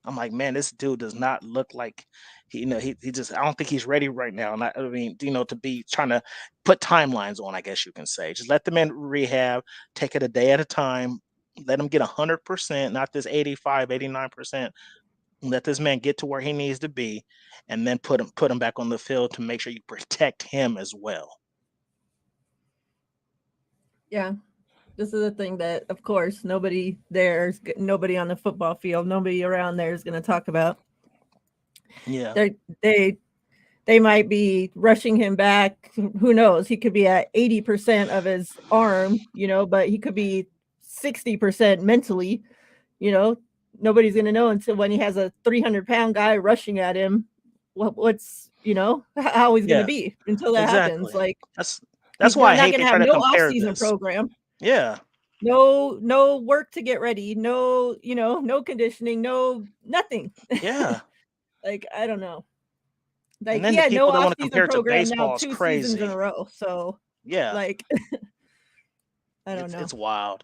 I'm like, man, this dude does not look like he just I don't think he's ready right now. And I mean, to be trying to put timelines on, I guess you can say. Just let the man rehab, take it a day at a time, let him get 100%, not this 85, 89%. Let this man get to where he needs to be, and then put him back on the field to make sure you protect him as well. Yeah. This is the thing that, of course, nobody on the football field, nobody around there is going to talk about. Yeah. They might be rushing him back. Who knows? He could be at 80% of his arm, but he could be 60% mentally. Nobody's going to know until when he has a 300-pound guy rushing at him. What's how he's going to Yeah. be until that happens. Exactly. Like, That's you're why I not hate going they to try have to no compare off-season this. program. Yeah. No work to get ready. No, no conditioning. No nothing. Yeah. Like, I don't know. Like, And he then the had no people that want to off-season compare it to program now baseball is 2 seasons in crazy. a row. So, Yeah. like, I don't know. It's wild.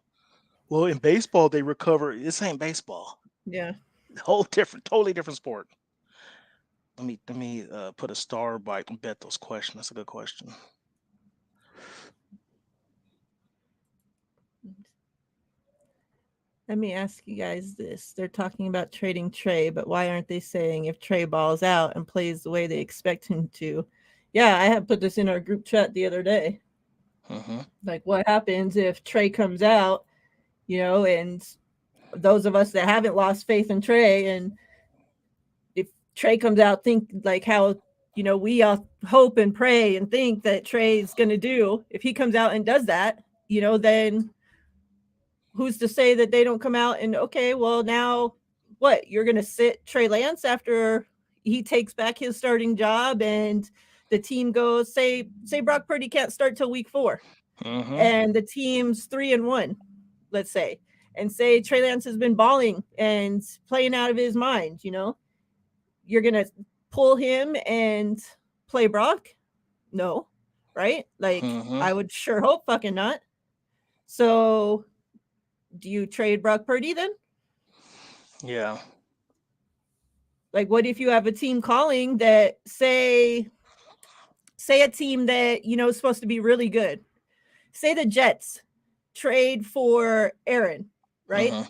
Well, in baseball they recover. This ain't baseball. Yeah. Totally different sport. Let me put a star by Bethel's question. That's a good question. Let me ask you guys this. They're talking about trading Trey, but why aren't they saying if Trey balls out and plays the way they expect him to? Yeah, I had put this in our group chat the other day. Mm-hmm. Like, what happens if Trey comes out, and those of us that haven't lost faith in Trey, and if Trey comes out, think like how, we all hope and pray and think that Trey's going to do. If he comes out and does that, then who's to say that they don't come out and, okay, well, now what? You're going to sit Trey Lance after he takes back his starting job and the team goes, say Brock Purdy can't start till week 4 Mm-hmm. and the team's 3-1, let's say, and say Trey Lance has been balling and playing out of his mind, you're going to pull him and play Brock? No, right? Like, Mm-hmm. I would sure hope fucking not. So do you trade Brock Purdy then? Yeah. Like, what if you have a team calling that say a team that is supposed to be really good? Say the Jets trade for Aaron, right? Mm-hmm.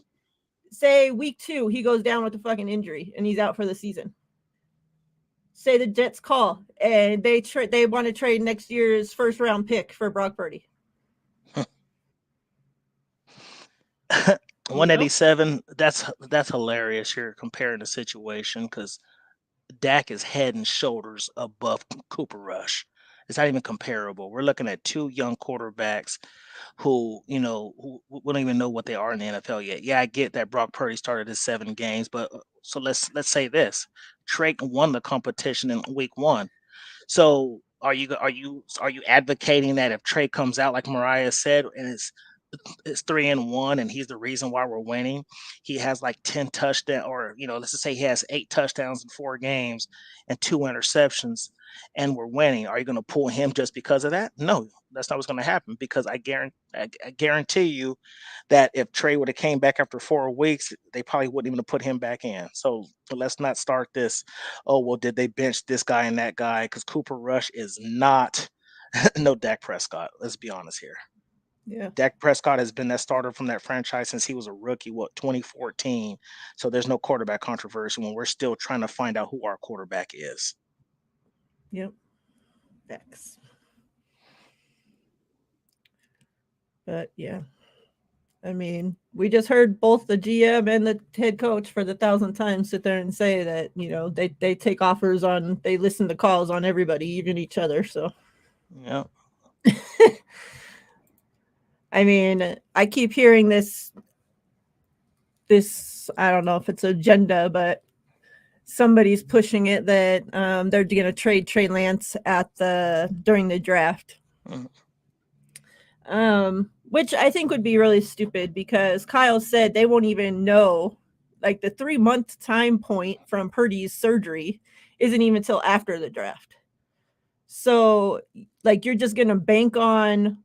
Say week 2 he goes down with a fucking injury and he's out for the season. Say the Jets call and they want to trade next year's first round pick for Brock Purdy. 187. That's hilarious. You're comparing the situation because Dak is head and shoulders above Cooper Rush. It's not even comparable. We're looking at two young quarterbacks who, we don't even know what they are in the NFL yet. Yeah, I get that Brock Purdy started his 7 games, but so let's say this: Trey won the competition in week 1. So are you advocating that if Trey comes out like Mariah said and it's 3-1 and he's the reason why we're winning? He has like 10 touchdowns, or let's just say he has 8 touchdowns in 4 games and 2 interceptions, and we're winning. Are you going to pull him just because of that? No, that's not what's going to happen, because I guarantee you that if Trey would have came back after 4 weeks, they probably wouldn't even have put him back in. So let's not start this. Oh well, did they bench this guy and that guy? Because Cooper Rush is not no Dak Prescott. Let's be honest here. Yeah. Dak Prescott has been that starter from that franchise since he was a rookie, 2014. So there's no quarterback controversy when we're still trying to find out who our quarterback is. Yep. Facts. But yeah. I mean, we just heard both the GM and the head coach for the 1,000th time sit there and say that, they take offers on, they listen to calls on everybody, even each other. So, Yeah. I mean, I keep hearing this, I don't know if it's agenda, but somebody's pushing it that they're going to trade Trey Lance during the draft. Mhm. Which I think would be really stupid because Kyle said they won't even know, like the 3-month time point from Purdy's surgery isn't even until after the draft. So, like, you're just going to bank on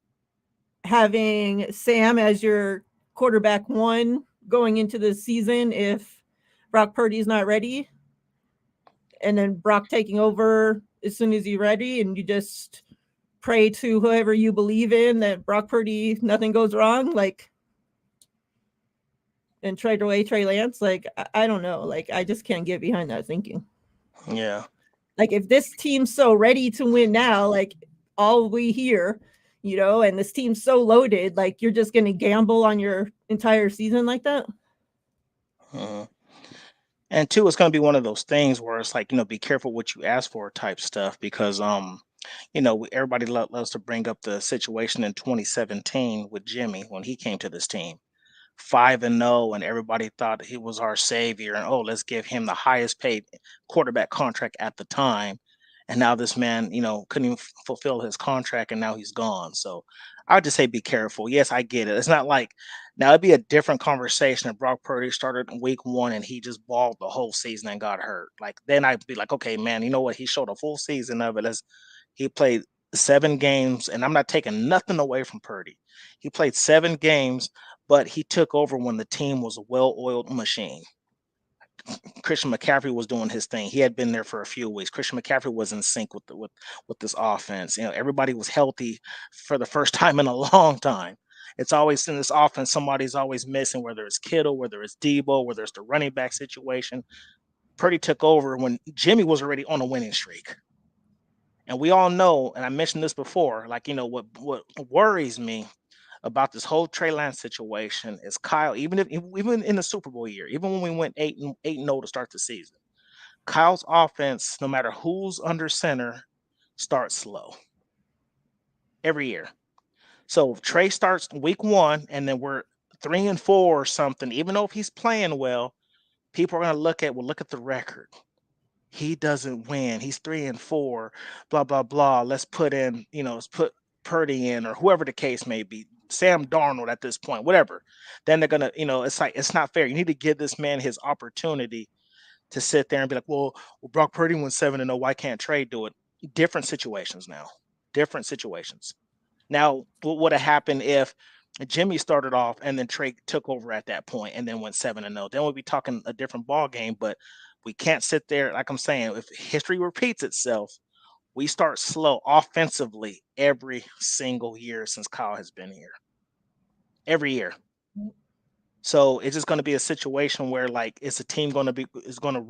having Sam as your quarterback 1 going into the season if Brock Purdy's not ready, and then Brock taking over as soon as he's ready, and you just pray to whoever you believe in that Brock Purdy, nothing goes wrong, like, and trade away Trey Lance. Like, I don't know. Like, I just can't get behind that thinking. Yeah. Like, if this team's so ready to win now, like, all we hear, and this team's so loaded, like, you're just going to gamble on your entire season like that? Mhm. And two, it's going to be one of those things where it's like, be careful what you ask for type stuff, because everybody loves to bring up the situation in 2017 with Jimmy when he came to this team. 5-0, and everybody thought he was our savior, and oh, let's give him the highest paid quarterback contract at the time. And now this man, couldn't even fulfill his contract, and now he's gone. So I would just say be careful. Yes, I get it. It's not like, now it'd be a different conversation if Brock Purdy started in week 1 and he just balled the whole season and got hurt. Like, then I'd be like, okay, man, you know what? He showed a full season of it. He played 7 games, and I'm not taking nothing away from Purdy. He played 7 games, but he took over when the team was a well-oiled machine. Christian McCaffrey was doing his thing. He had been there for a few weeks. Christian McCaffrey was in sync with this offense. Everybody was healthy for the first time in a long time. It's always in this offense, somebody's always missing, whether it's Kittle, whether it's Debo, whether it's the running back situation. Purdy took over when Jimmy was already on a winning streak. And we all know, and I mentioned this before, like, what worries me about this whole Trey Lance situation is Kyle, even in the Super Bowl year, even when we went 8-0 to start the season, Kyle's offense, no matter who's under center, starts slow every year. So if Trey starts week 1 and then we're 3-4 or something, even though if he's playing well, people are gonna look at the record. He doesn't win. He's 3-4, blah, blah, blah. Let's put Purdy in, or whoever the case may be. Sam Darnold at this point, whatever. Then they're gonna, it's like it's not fair. You need to give this man his opportunity to sit there and be like, well, Brock Purdy went 7-0. Why can't Trey do it? Different situations now. Different situations. Now, what would have happened if Jimmy started off and then Trey took over at that point and then went 7-0? Then we'd be talking a different ball game. But we can't sit there, like I'm saying, if history repeats itself, we start slow offensively every single year since Kyle has been here. Every year. So it's just going to be a situation where, like, it's a team going to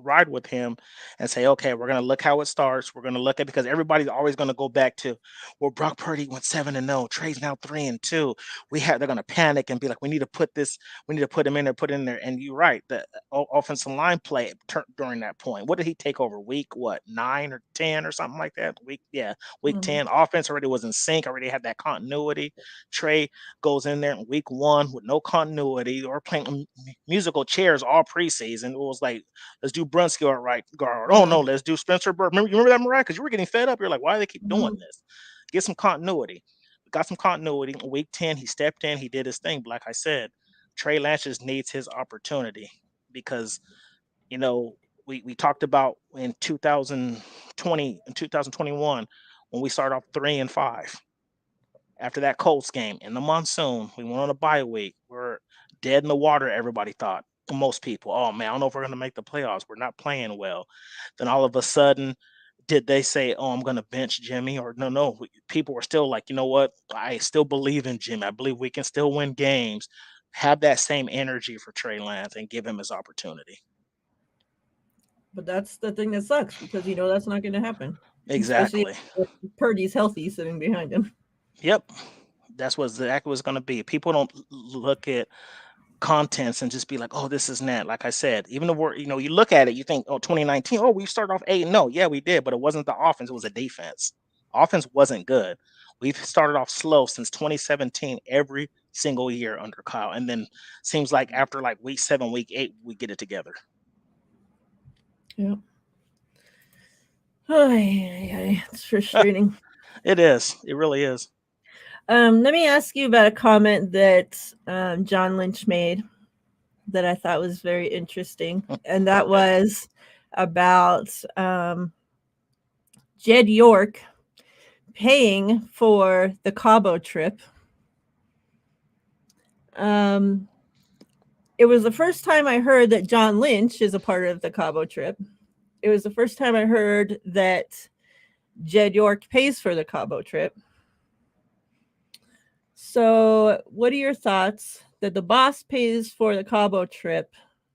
ride with him and say, okay, we're going to look how it starts. We're going to look at, because everybody's always going to go back to, well, Brock Purdy went 7-0. Trey's now 3-2. They're going to panic and be like, we need to put him in there, put in there. And you're right, the offensive line play during that point. What did he take over? Week 9 or 10 or something like that? Week 10. Offense already was in sync. Already had that continuity. Trey goes in there in week 1 with no continuity, or playing musical chairs all preseason. It was like, let's do Brunskill at right guard. Oh no, let's do Spencer Bird. Remember that, Mariah? Because you were getting fed up. You're like, why do they keep doing this? Get some continuity. We got some continuity. Week 10, he stepped in, he did his thing. But like I said, Trey Lance just needs his opportunity, because we talked about in 2020 and 2021 when we started off 3-5. After that Colts game in the monsoon, we went on a bye week. We're dead in the water, everybody thought. Most people, oh man, I don't know if we're going to make the playoffs. We're not playing well. Then all of a sudden, did they say, oh, I'm going to bench Jimmy? Or no. People were still like, you know what? I still believe in Jimmy. I believe we can still win games. Have that same energy for Trey Lance and give him his opportunity. But that's the thing that sucks, because that's not going to happen. Exactly. Especially if Purdy's healthy sitting behind him. Yep. That's what exactly what's going to be. People don't look at contents and just be like, oh, this is net. Like I said, even the word, you look at it, you think, oh, 2019, oh, we started off 8-0. Yeah, we did, but it wasn't the offense, it was the defense. Offense wasn't good. We've started off slow since 2017 every single year under Kyle. And then seems like after like week 7, week 8, we get it together. Yeah. Oh, yeah. It's frustrating. It is. It really is. Let me ask you about a comment that John Lynch made that I thought was very interesting. And that was about Jed York paying for the Cabo trip. It was the first time I heard that John Lynch is a part of the Cabo trip. It was the first time I heard that Jed York pays for the Cabo trip. So what are your thoughts that the boss pays for the Cabo trip?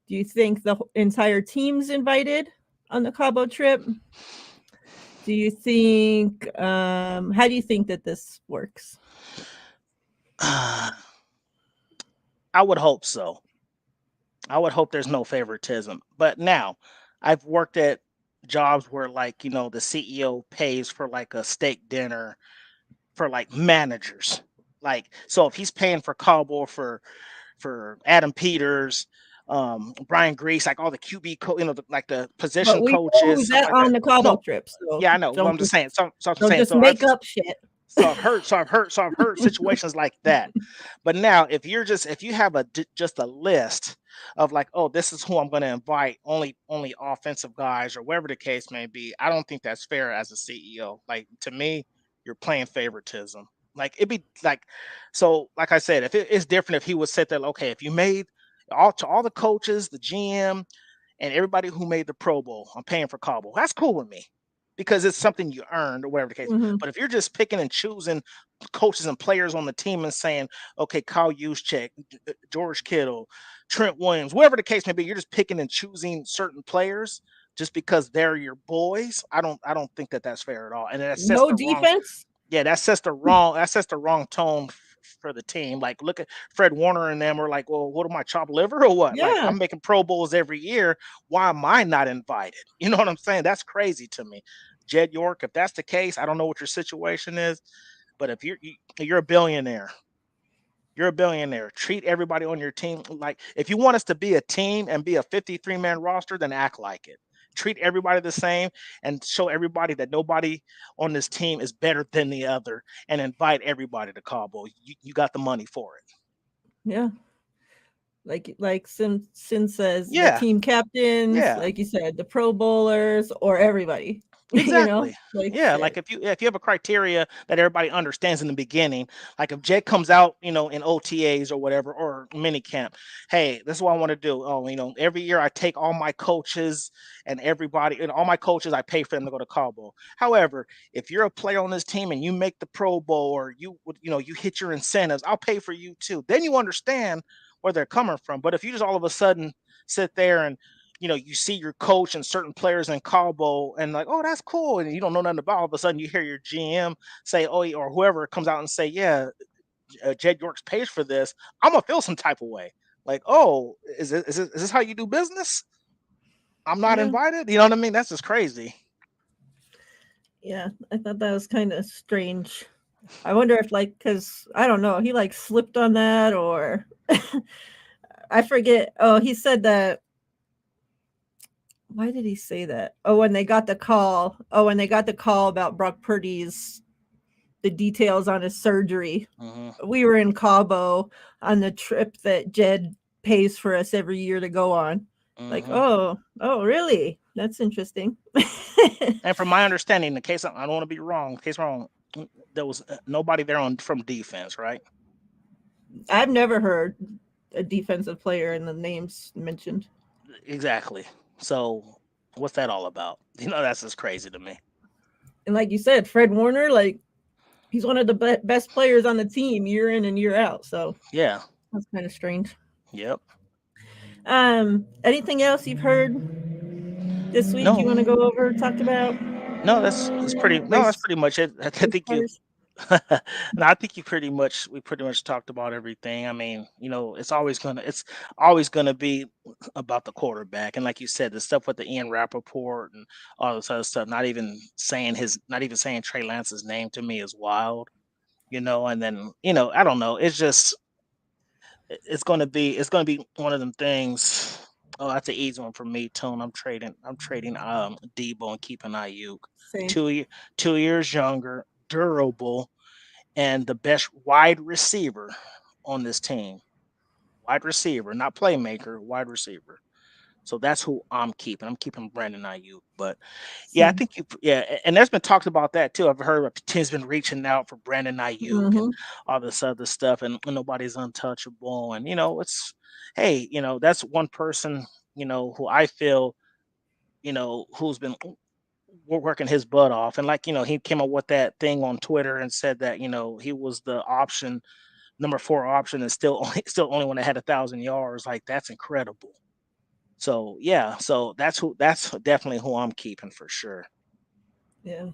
Do you think the entire team's invited on the Cabo trip? Do you think, how do you think that this works? I would hope so. I would hope there's no favoritism. But now, I've worked at jobs where, like, the CEO pays for like a steak dinner for like managers. Like, so if he's paying for Cabo for Adam Peters, Brian Grease, like all the QB, like the position But we know coaches, who's stuff that like on that. the Cabo No, trip. So yeah, I know. Well, I'm just saying. So I'm don't saying. just So make up shit. I've situations like that. But now, if you have just a list of like, oh, this is who I'm going to invite, only offensive guys or whatever the case may be, I don't think that's fair as a CEO. Like, to me, you're playing favoritism. Like, it'd be like, so like I said, if it's different if he would sit there, okay, if you made all the coaches, the GM, and everybody who made the Pro Bowl, I'm paying for Cabo. That's cool with me. because it's something you earned or whatever the case. Hmm. But if you're just picking and choosing coaches and players on the team and saying, okay, Kyle Juszczyk, George Kittle, Trent Williams, whatever the case may be, you're just picking and choosing certain players just because they're your boys. I don't think that that's fair at all, and that sets No the wrong defense. yeah, that sets the wrong tone for the team. Like, look at Fred Warner and them are like, well, what am I, chop liver or what? Like, Yeah. I'm making Pro Bowls every year. Why am I not invited? You know what I'm saying? That's crazy to me. Jed York, if that's the case, I don't know what your situation is, but if you're a billionaire, you're a billionaire. Treat everybody on your team like, if you want us to be a team and be a 53-man roster, then act like it. Treat everybody the same and show everybody that nobody on this team is better than the other, and invite everybody to Cabo. You got the money for it. Yeah. Like Sin says, the Yeah, team captains, yeah. like you said, the Pro Bowlers, or everybody. Exactly. Like you Yeah, said. like if you have a criteria that everybody understands in the beginning, like if Jake comes out, in OTAs or whatever, or mini camp, hey, this is what I want to do. Oh, every year I take all my coaches and everybody and all my coaches, I pay for them to go to Cabo. However, if you're a player on this team and you make the Pro Bowl, or you hit your incentives, I'll pay for you too. Then you understand where they're coming from. But if you just all of a sudden sit there and you see your coach and certain players in Cabo and like, oh, that's cool. And you don't know nothing about it. All of a sudden you hear your GM say, oh, or whoever comes out and say, yeah, Jed Yorks pays for this. I'm going to feel some type of way. Like, oh, is this how you do business? I'm not Yeah. invited. You know what I mean? That's just crazy. Yeah. I thought that was kind of strange. I wonder if, like, because I don't know, he like slipped on that, or I forget. Oh, he said that. Why did he say that? Oh, when they got the call. Oh, when they got the call about Brock Purdy's, the details on his surgery. Hmm. We were in Cabo on the trip that Jed pays for us every year to go on. Like, Hmm. oh, really? That's interesting. And from my understanding, in case I don't want to be wrong, in case wrong, there was nobody there on from defense, right? I've never heard a defensive player and the names mentioned. Exactly. So what's that all about? That's just crazy to me. And like you said, Fred Warner, like, he's one of the best players on the team year in and year out. So Yeah. that's kind of strange. Yep. Anything else you've heard this week you No, want to go over, talked about? no, that's pretty. No, that's Race, pretty much it. I race think you. cars? No, I think we pretty much talked about everything. I mean, it's always gonna be about the quarterback, and like you said, the stuff with the Ian Rappaport and all this other stuff. Not even saying Trey Lance's name to me is wild. And then I don't know. It's just it's gonna be one of them things. Oh, that's an easy one for me, Tone. I'm trading Debo and keeping Ayuk. Same. 2 years younger, durable, and the best wide receiver on this team. Wide receiver, not playmaker, wide receiver. So that's who I'm keeping. I'm keeping Brandon Ayuk. But yeah, I Same. think and there's been talked about that too. I've heard of teams been reaching out for Brandon Ayuk and Hmm. all this other stuff, and nobody's untouchable. And it's hey, that's one person who I feel who's been working his butt off, and like he came up with that thing on Twitter and said that he was the option number 4 option and still only one that had 1,000 yards. Like, that's incredible. So yeah, so that's definitely who I'm keeping for sure. Yeah.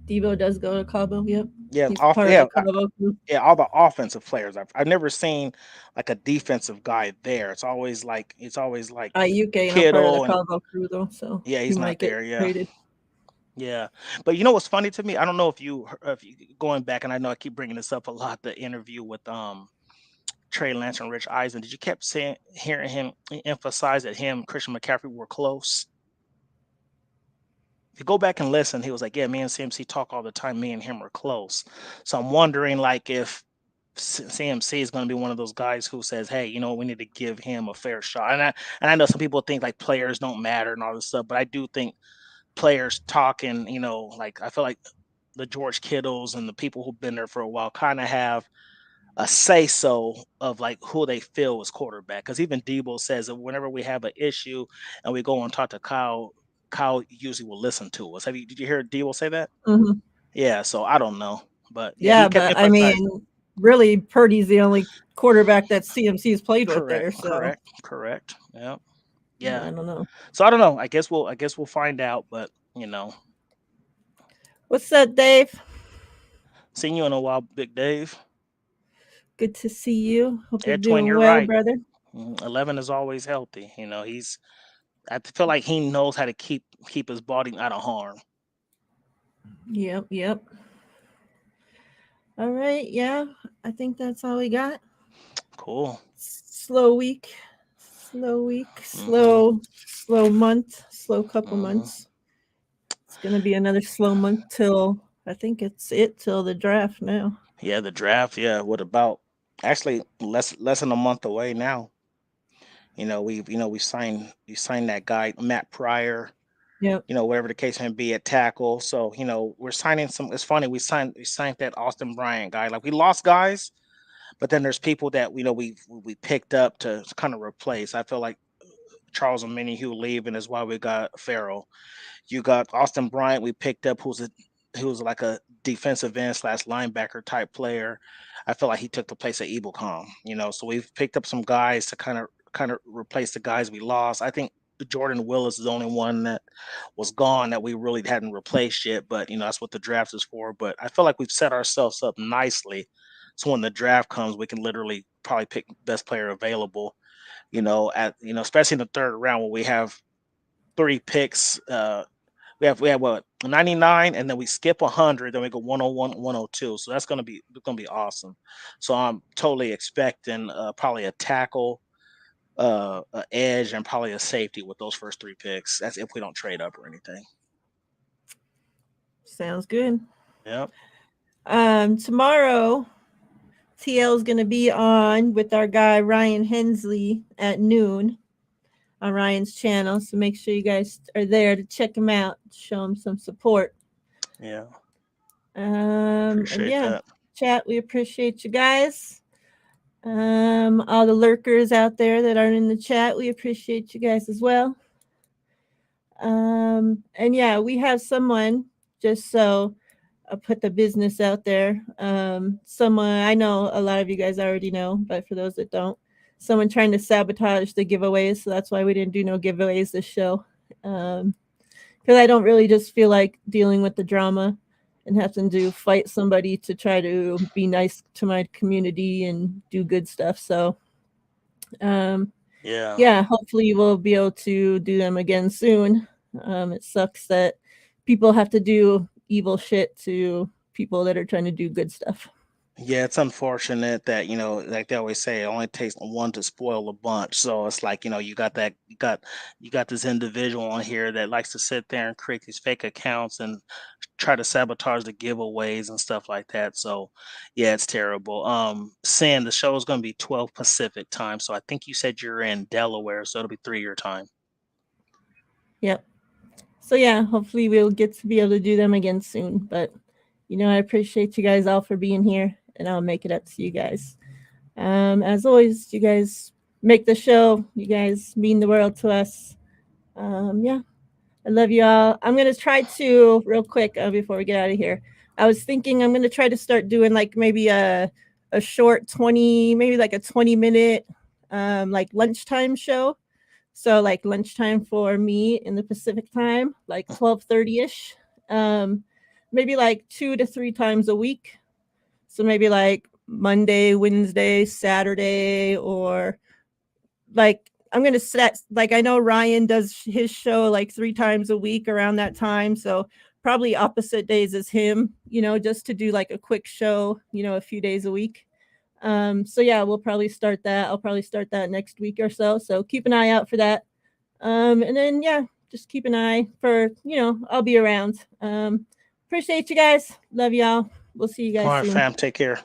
Debo does go to Cabo. Yep. Yeah, He's off part of yeah, the Cabo crew. yeah, all the offensive players. I've never seen like a defensive guy there. It's always like Ayuke not part of the Kittle and Cabo crew though, so yeah, he he's not might get there. Yeah. traded. Yeah. But you know what's funny to me? I don't know if you going back, and I know I keep bringing this up a lot, the interview with Trey Lance and Rich Eisen. Did you kept saying hearing him emphasize that Christian McCaffrey were close? If you go back and listen, he was like, "Yeah, me and CMC talk all the time. Me and him are close." So I'm wondering, like, if CMC is going to be one of those guys who says, "Hey, we need to give him a fair shot." And I know some people think like players don't matter and all this stuff, but I do think players talking, like I feel like the George Kittles and the people who've been there for a while kind of have a say so of like who they feel is quarterback. Because even Debo says that whenever we have an issue and we go and talk to Kyle usually will listen to us. Did you hear Debo say that? Mhm. Yeah, so I don't know, but yeah, he Yeah, kept but I emphasizing. mean, really, Purdy's the only quarterback that CMC's played with Correct, there. So correct. Yeah, I yeah. don't know. So I don't know. I guess we'll find out. But What's up, Dave? seen you in a while, Big Dave. Good to see you. Hope you're Yeah, twin, doing you're well, right. brother. 11 is always healthy. He's. I feel like he knows how to keep his body out of harm. Yep, yep. All right, yeah. I think that's all we got. Cool. Slow week, slow week, Mhm. slow month, slow couple Mhm. months. It's gonna be another slow month till I think till the draft now. Yeah, the draft. Yeah, what about actually less than a month away now? We signed that guy Matt Pryor. Yep. Whatever the case may be at tackle. So we're signing some. It's funny we signed that Austin Bryant guy. Like we lost guys, but then there's people that we picked up to kind of replace. I feel like Charles Omenihu leaving is why we got Farrell. You got Austin Bryant we picked up, who's like a defensive end slash linebacker type player. I feel like he took the place of Ebelcom. So we've picked up some guys to kind of replace the guys we lost. I think Jordan Willis is the only one that was gone that we really hadn't replaced yet. But that's what the draft is for. But I feel like we've set ourselves up nicely, so when the draft comes, we can literally probably pick best player available. Especially in the third round when we have three picks. We have what 99, and then we skip 100, then we go 101, 102. So that's gonna be awesome. So I'm totally expecting probably a tackle, a edge, and probably a safety with those first three picks. That's if we don't trade up or anything. Sounds good. Yep. Tomorrow TL is gonna be on with our guy Ryan Hensley at noon on Ryan's channel. So make sure you guys are there to check him out, show him some support. Yeah. And Appreciate yeah, that. chat, we appreciate you guys. All the lurkers out there that are in the chat, we appreciate you guys as well. And yeah, we have someone, just so I'll put the business out there. Someone I know a lot of you guys already know, but for those that don't, someone trying to sabotage the giveaways. So that's why we didn't do no giveaways this show. Because I don't really just feel like dealing with the drama and having to fight somebody to try to be nice to my community and do good stuff. So Yeah. yeah, hopefully we'll be able to do them again soon. It sucks that people have to do evil shit to people that are trying to do good stuff. Yeah, it's unfortunate that, like they always say, it only takes one to spoil a bunch. So it's like, you got this individual on here that likes to sit there and create these fake accounts and try to sabotage the giveaways and stuff like that. So yeah, it's terrible. Sin, the show is gonna be 12 Pacific time. So I think you said you're in Delaware, so it'll be 3 your time. Yep. So yeah, hopefully we'll get to be able to do them again soon. But I appreciate you guys all for being here, and I'll make it up to you guys. As always, you guys make the show. You guys mean the world to us. Yeah, I love you all. I'm gonna try to real quick before we get out of here. I was thinking I'm gonna try to start doing like maybe a short 20, maybe like a 20-minute like lunchtime show. So like lunchtime for me in the Pacific time, like 12:30ish. Maybe like 2 to 3 times a week. So maybe like Monday, Wednesday, Saturday, or like I'm gonna set like I know Ryan does his show like 3 times a week around that time. So probably opposite days as him, just to do like a quick show, a few days a week. So yeah, we'll probably start that. I'll probably start that next week or so. So keep an eye out for that. And then yeah, just keep an eye for, I'll be around. Appreciate you guys. Love y'all. We'll see you All guys right, soon. fam. Take care.